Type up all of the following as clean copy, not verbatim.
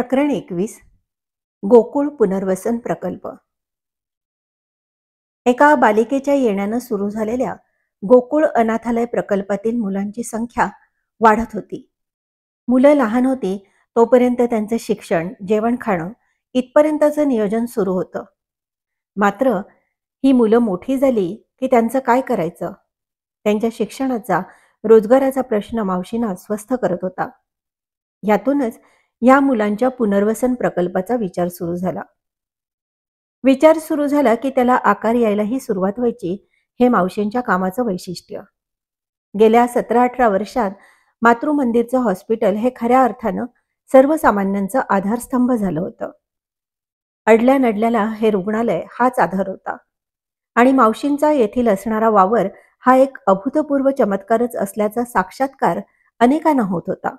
प्रकरण 21. गोकुळ पुनर्वसन प्रकल्प. एका बालिकेच्या येण्यानं सुरू झालेल्या गोकुळ अनाथालय प्रकल्पातील मुलांची संख्या वाढत होती. मुलं लहान होती तोपर्यंत त्यांचं शिक्षण, जेवण खाणं इथपर्यंतचं नियोजन सुरू होतं. मात्र ही मुलं मोठी झाली की त्यांचं काय करायचं? त्यांच्या शिक्षणाचा, रोजगाराचा प्रश्न मावशींना अस्वस्थ करत होता. यातूनच या मुलांच्या पुनर्वसन प्रकल्पाचा विचार सुरू झाला की त्याला आकार यायलाही सुरुवात व्हायची. हे मावशींच्या कामाचं वैशिष्ट्य. गेल्या 17-18 वर्षात मातृमंदिरचं हॉस्पिटल हे खऱ्या अर्थानं सर्वसामान्यांचं आधारस्तंभ झालं होतं. अडल्या नडल्याला हे रुग्णालय हाच आधार होता आणि मावशींचा येथील असणारा वावर हा एक अभूतपूर्व चमत्कारच असल्याचा साक्षात्कार अनेकांना होत होता.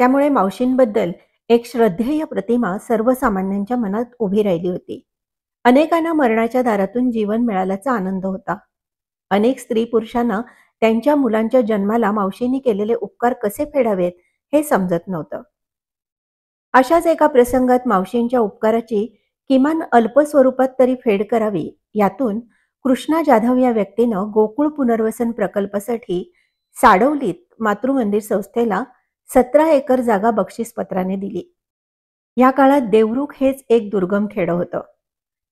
त्यामुळे मावशींबद्दल एक श्रद्धेय प्रतिमा सर्वसामान्यांच्या मनात उभी राहिली होती. अनेकांना मरणाच्या दारातून जीवन मिळाल्याचा आनंद होता. अनेक स्त्री पुरुषांना त्यांच्या मुलांच्या जन्माला मावशींनी केलेले उपकार कसे फेडावेत हे समजत नव्हतं. अशाच एका प्रसंगात मावशींच्या उपकाराची किमान अल्प स्वरूपात तरी फेड करावी, यातून कृष्णा जाधव या व्यक्तीनं गोकुळ पुनर्वसन प्रकल्पासाठी साडवलीत मातृमंदिर संस्थेला 17 एकर जागा बक्षीसपत्राने दिली. या काळात देवरुख हेच एक दुर्गम खेडं होतं.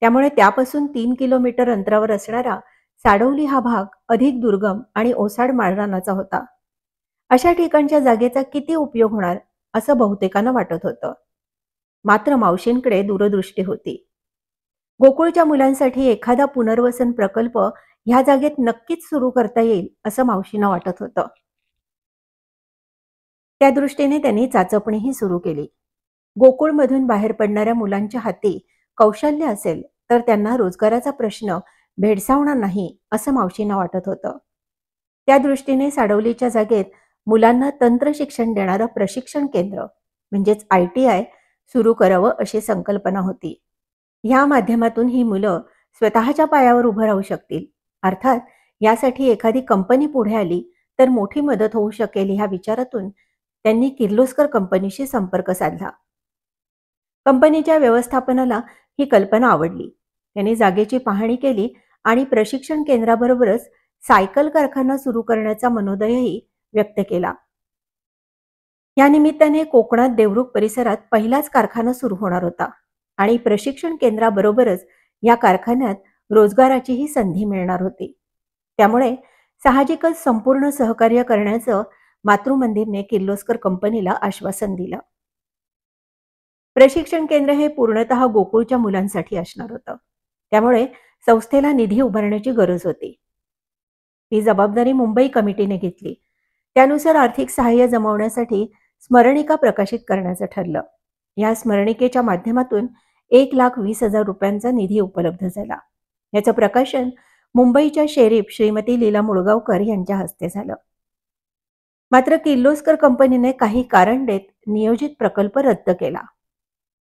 त्यामुळे त्यापासून 3 किलोमीटर अंतरावर असणारा साडवली हा भाग अधिक दुर्गम आणि ओसाड माळरानाचा होता. अशा ठिकाणच्या जागेचा किती उपयोग होणार असं बहुतेकांना वाटत होतं. मात्र मावशींकडे दूरदृष्टी होती. गोकुळच्या मुलांसाठी एखादा पुनर्वसन प्रकल्प ह्या जागेत नक्कीच सुरू करता येईल असं मावशींना वाटत होतं. त्या दृष्टीने त्यांनी चाचपणीही सुरू केली. गोकुळमधून बाहेर पडणाऱ्या मुलांच्या हाती कौशल्य असेल तर त्यांना रोजगाराचा प्रश्न भेडसावणार नाही असं मावशींना वाटत होतं. त्या दृष्टीने साडवलीच्या जागेत मुलांना तंत्र शिक्षण देणारं प्रशिक्षण केंद्र म्हणजेच ITI सुरू करावं अशी संकल्पना होती. या माध्यमातून ही मुलं स्वतःच्या पायावर उभं राहू शकतील. अर्थात यासाठी एखादी कंपनी पुढे आली तर मोठी मदत होऊ शकेल. ह्या विचारातून त्यांनी किर्लोस्कर कंपनीशी संपर्क साधला. कंपनीच्या व्यवस्थापनाला ही कल्पना आवडली. त्यांनी जागेची पाहणी केली आणि प्रशिक्षण केंद्राबरोबरच सायकल कारखाना सुरू करण्याचा मनोदयही व्यक्त केला. या निमित्ताने कोकणात देवरुख परिसरात पहिलाच कारखाना सुरू होणार होता आणि प्रशिक्षण केंद्राबरोबरच या कारखान्यात रोजगाराचीही संधी मिळणार होती. त्यामुळे साहजिकच संपूर्ण सहकार्य करण्याचं मातृमंदिरने किर्लोस्कर कंपनीला आश्वासन दिलं. प्रशिक्षण केंद्र हे पूर्णतः गोकुळच्या मुलांसाठी असणार होतं. त्यामुळे संस्थेला निधी उभारण्याची गरज होती. ही जबाबदारी मुंबई कमिटीने घेतली. त्यानुसार आर्थिक सहाय्य जमवण्यासाठी स्मरणिका प्रकाशित करण्याचं ठरलं. या स्मरणिकेच्या माध्यमातून 1,20,000 रुपयांचा निधी उपलब्ध झाला. याचं प्रकाशन मुंबईच्या शेरीफ श्रीमती लीला मुळगावकर यांच्या हस्ते झालं. मात्र किर्लोस्कर कंपनीने काही कारण देत नियोजित प्रकल्प रद्द केला.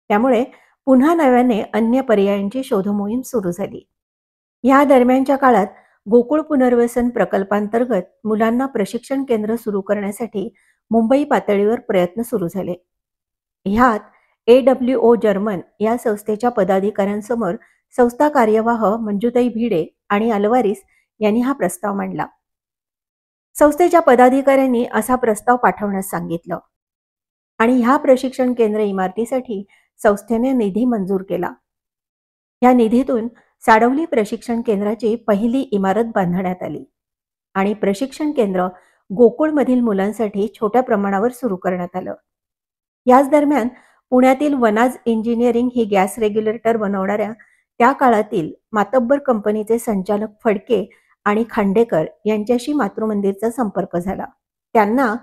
त्यामुळे पुन्हा नव्याने अन्य पर्यायांची शोधमोहीम सुरू झाली. या दरम्यानच्या काळात गोकुळ पुनर्वसन प्रकल्पांतर्गत मुलांना प्रशिक्षण केंद्र सुरू करण्यासाठी मुंबई पातळीवर प्रयत्न सुरू झाले. ह्यात AWO जर्मन या संस्थेच्या पदाधिकाऱ्यांसमोर संस्था कार्यवाह मंजुताई भिडे आणि अलवारीस यांनी हा प्रस्ताव मांडला. संस्थेच्या पदाधिकाऱ्यांनी असा प्रस्ताव पाठवण्यास सांगितलं आणि ह्या प्रशिक्षण केंद्र इमारतीसाठी संस्थेने निधी मंजूर केला. या निधीतून साडवली प्रशिक्षण केंद्राची पहिली इमारत बांधण्यात आली आणि प्रशिक्षण केंद्र गोकुळमधील मुलांसाठी छोट्या प्रमाणावर सुरू करण्यात आलं. याच दरम्यान पुण्यातील वनाज इंजिनिअरिंग ही गॅस रेग्युलेटर बनवणाऱ्या त्या काळातील मातब्बर कंपनीचे संचालक फडके आणि खांडेकर यांच्याशी मातृमंदिरचा संपर्क झाला. त्यांना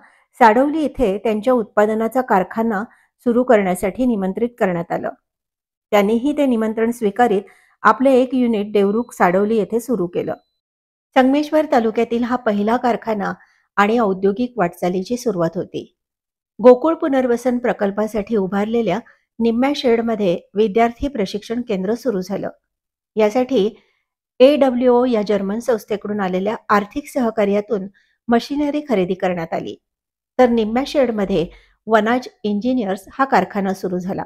साडवली इथे त्यांच्या उत्पादनाचा कारखाना सुरू करण्यासाठी निमंत्रित करण्यात आलं. त्यांनीही ते निमंत्रण स्वीकारीत आपले एक युनिट देवरुख साडवली येथे सुरू केलं. संगमेश्वर तालुक्यातील हा पहिला कारखाना आणि औद्योगिक वाटचालीची सुरुवात होती. गोकुळ पुनर्वसन प्रकल्पासाठी उभारलेल्या निम्म्या शेडमध्ये विद्यार्थी प्रशिक्षण केंद्र सुरू झालं. यासाठी AWO या जर्मन संस्थेकडून आलेल्या आर्थिक सहकार्यातून मशिनरी खरेदी करण्यात आली. तर निम्म्या शेडमध्ये वनाज इंजिनियर्स हा कारखाना सुरू झाला.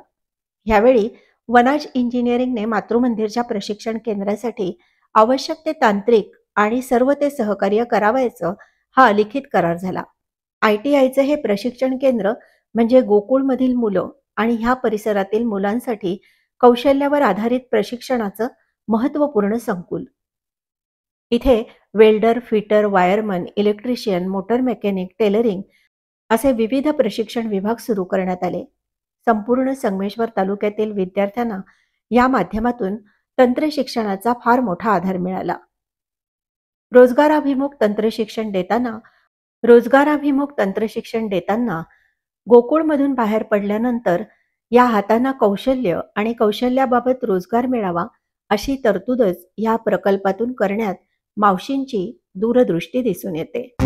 ह्यावेळी वनाज इंजिनिअरिंगने मातृमंदिरच्या प्रशिक्षण केंद्रासाठी आवश्यक ते तांत्रिक आणि सर्व ते सहकार्य करावायचं हा अलिखित करार झाला. ITIचं हे प्रशिक्षण केंद्र म्हणजे गोकुळमधील मुलं आणि ह्या परिसरातील मुलांसाठी कौशल्यावर आधारित प्रशिक्षणाचं महत्त्वपूर्ण संकुल. इथे welder, fitter, wireman, electrician, motor mechanic, tailoring असे विविध प्रशिक्षण विभाग सुरू करण्यात आले. संपूर्ण संगमेश्वर तालुक्यातील विद्यार्थ्यांना या माध्यमातून तंत्र शिक्षणाचा फार मोठा आधार मिळाला. रोजगाराभिमुख तंत्रशिक्षण देताना रोजगाराभिमुख तंत्रशिक्षण देताना गोकुळमधून बाहेर पडल्यानंतर या हातांना कौशल्य आणि कौशल्याबाबत रोजगार मिळावा अशी तरतूदच या प्रकल्पातून करण्यात मावशींची दूरदृष्टी दिसून येते.